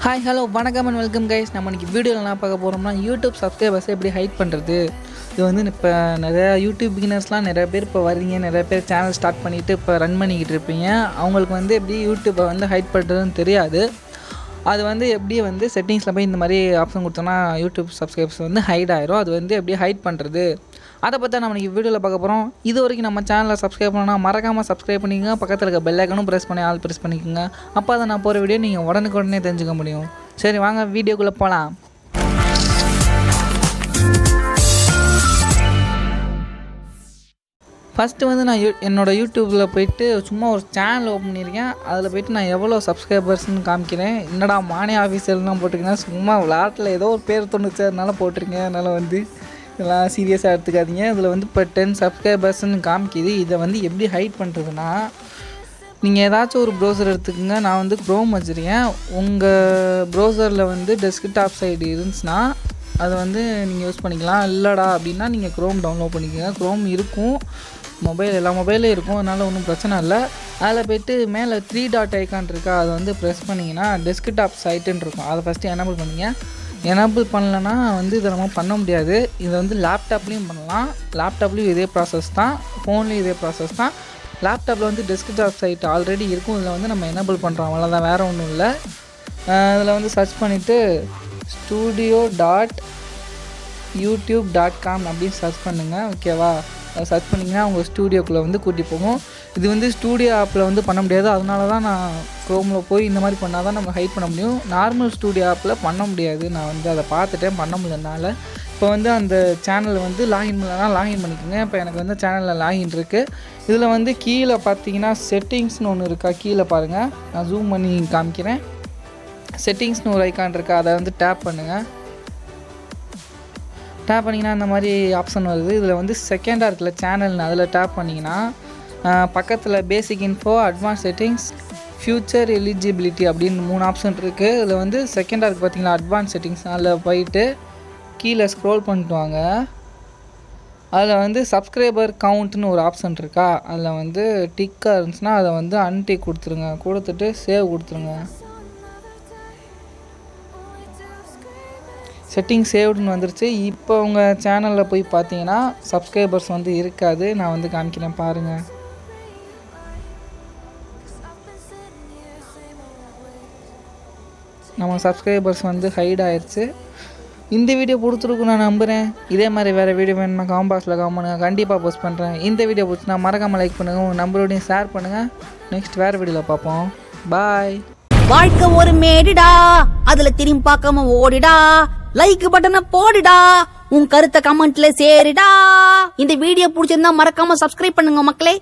Hi hello வணக்கம் and welcome guys. நம்ம இன்றைக்கி வீடியோவில் என்ன பார்க்க போகிறோம்னா யூடியூப் சப்ஸ்கிரைபர்ஸை எப்படி ஹைட் பண்ணுறது. இது வந்து இப்போ நிறையா யூடியூப் பிகினர்ஸ்லாம் நிறைய பேர் இப்போ வரீங்க, நிறைய பேர் சேனல் ஸ்டார்ட் பண்ணிவிட்டு இப்போ ரன் பண்ணிக்கிட்டு இருப்பீங்க. அவங்களுக்கு வந்து எப்படி யூடியூப்பை வந்து ஹைட் பண்ணுறதுன்னு தெரியாது. அது வந்து எப்படி வந்து செட்டிங்ஸில் போய் இந்த மாதிரி ஆப்ஷன் கொடுத்தோன்னா யூடியூப் சப்ஸ்கிரைபர்ஸ் வந்து ஹைட் ஆயிரும். அது வந்து எப்படி ஹைட் பண்ணுறது அதை பற்றி நம்ம இன்றைக்கி வீடியோவில் பார்க்க போகிறோம். இது வரைக்கும் நம்ம சேனலை சப்ஸ்கிரைப் பண்ணால் மறக்காமல் சப்ஸ்கிரைப் பண்ணிக்கோங்க. பக்கத்தில் இருக்க பெல் ஐக்கனும் ப்ரெஸ் பண்ணி ஆல் ப்ரெஸ் பண்ணிக்கோங்க. அப்போ அதை நான் போகிற வீடியோ நீங்கள் உடனே தெரிஞ்சுக்க முடியும். சரி வாங்க வீடியோக்குள்ளே போகலாம். ஃபஸ்ட்டு வந்து நான் என்னோடய யூடியூப்பில் போய்ட்டு சும்மா ஒரு சேனல் ஓப்பன் பண்ணியிருக்கேன். அதில் போய்ட்டு நான் எவ்வளோ சப்ஸ்கிரைபர்ஸ்னு காமிக்கிறேன். என்னடா மானே ஆஃபீஸர்லாம் போட்டிருக்கேன், சும்மா விளாட்டில் ஏதோ ஒரு பேர் தோணுச்சு அதனால போட்டிருக்கேன். அதனால் வந்து இதெல்லாம் சீரியஸாக எடுத்துக்காதீங்க. இதில் வந்து இப்போ 10 சப்ஸ்கிரைபர்ஸ்ன்னு காமிக்கிது. இதை வந்து எப்படி ஹைட் பண்ணுறதுன்னா, நீங்கள் ஏதாச்சும் ஒரு ப்ரௌசர் எடுத்துக்கோங்க. நான் வந்து க்ரோம் வச்சுருக்கேன். உங்கள் ப்ரௌசரில் வந்து டெஸ்க்டாப் சைடு இருந்துச்சுன்னா அதை வந்து நீங்கள் யூஸ் பண்ணிக்கலாம். இல்லைடா அப்படின்னா நீங்கள் க்ரோம் டவுன்லோட் பண்ணிக்கோங்க. க்ரோம் இருக்கும், எல்லா மொபைலும் இருக்கும், அதனால் ஒன்றும் பிரச்சனை இல்லை. அதில் போய்ட்டு மேலே 3 டாட் ஐக்கான் இருக்கா, அதை வந்து ப்ரெஸ் பண்ணிங்கன்னா டெஸ்க்டாப் சைட்டுன்னு இருக்கும். அதை ஃபஸ்ட்டு எனேபிள் பண்ணிங்க. எனேபிள் பண்ணலன்னா வந்து இதை நம்ம பண்ண முடியாது. இதை வந்து லேப்டாப்லேயும் பண்ணலாம். லேப்டாப்லேயும் இதே ப்ராசஸ் தான், ஃபோன்லேயும் இதே ப்ராசஸ் தான். லேப்டாப்பில் வந்து டெஸ்க்டாப் சைட் ஆல்ரெடி இருக்கும். இதில் வந்து நம்ம எனேபிள் பண்ணுறோம், அவ்வளோதான், வேறு ஒன்றும் இல்லை. இதில் வந்து சர்ச் பண்ணிவிட்டு studio.youtube.com அப்படின்னு சர்ச் பண்ணுங்கள். ஓகேவா, சர்ச் பண்ணிங்கன்னா உங்கள் ஸ்டூடியோக்குள்ளே வந்து கூட்டி போகும். இது வந்து ஸ்டூடியோ ஆப்பில் வந்து பண்ண முடியாது. அதனால தான் நான் க்ரோமில் போய் இந்த மாதிரி பண்ணால் தான் நம்ம ஹைட் பண்ண முடியும். நார்மல் ஸ்டூடியோ ஆப்பில் பண்ண முடியாது. நான் வந்து அதை பார்த்துட்டேன், பண்ண முடியலனால இப்போ வந்து அந்த சேனலில் வந்து லாகின் பண்ணலாம். லாகின் பண்ணிக்கோங்க. இப்போ எனக்கு வந்து சேனலில் லாகின் இருக்குது. இதில் வந்து கீழே பார்த்தீங்கன்னா செட்டிங்ஸ்னு ஒன்று இருக்கா, கீழே பாருங்கள். நான் ஜூம் பண்ணி காமிக்கிறேன். செட்டிங்ஸ்னு ஒரு ஐக்கான் இருக்கா, அதை வந்து டேப் பண்ணுங்கள். டேப் பண்ணிங்கன்னா இந்த மாதிரி ஆப்ஷன் வருது. இதில் வந்து செகண்டாக இருக்குல்ல சேனல்னு, அதில் டேப் பண்ணிங்கன்னா பக்கத்தில் basic info, advance settings, future eligibility அப்படின்னு 3 ஆப்ஷன் இருக்குது. இதில் வந்து செகண்டாக இருக்குது பார்த்தீங்களா, அட்வான்ஸ் செட்டிங்ஸ். அதில் போயிட்டு கீழே ஸ்க்ரோல் பண்ணிட்டு வாங்க. அதில் வந்து சப்ஸ்கிரைபர் கவுண்ட்னு ஒரு ஆப்ஷன் இருக்கா, அதில் வந்து டிக்காக இருந்துச்சுன்னா அதை வந்து அன்டிக் கொடுத்துருங்க. கொடுத்துட்டு சேவ் கொடுத்துருங்க. செட்டிங் சேவ்டுன்னு வந்துருச்சு. இப்போ உங்கள் சேனலில் போய் பார்த்தீங்கன்னா சப்ஸ்கிரைபர்ஸ் வந்து இருக்காது. நான் வந்து காமிக்கிறேன் பாருங்கள். நம்ம சப்ஸ்கிரைபர்ஸ் வந்து ஹைட் ஆயிடுச்சு. இந்த வீடியோ பிடிச்சிருக்கும் நான் நம்புகிறேன். இதே மாதிரி வேறு வீடியோ வேணுமா கமெண்ட் பாக்ஸில் கமெண்ட் பண்ணுங்கள், கண்டிப்பாக போஸ்ட் பண்ணுறேன். இந்த வீடியோ பிடிச்சினா மறக்காமல் லைக் பண்ணுங்கள், உங்கள் நம்பரோடையும் ஷேர் பண்ணுங்கள். நெக்ஸ்ட் வேறு வீடியோவில் பார்ப்போம். பாய். வாழ்க்கை ஒரு மேடிடா, அதுல திரும்பி பார்க்காம ஓடிடா. லைக் பட்டனை போடுடா, உன் கருத்தை கமெண்ட்ல சேருடா. இந்த வீடியோ பிடிச்சிருந்தா மறக்காம சப்ஸ்கிரைப் பண்ணுங்க மக்களே.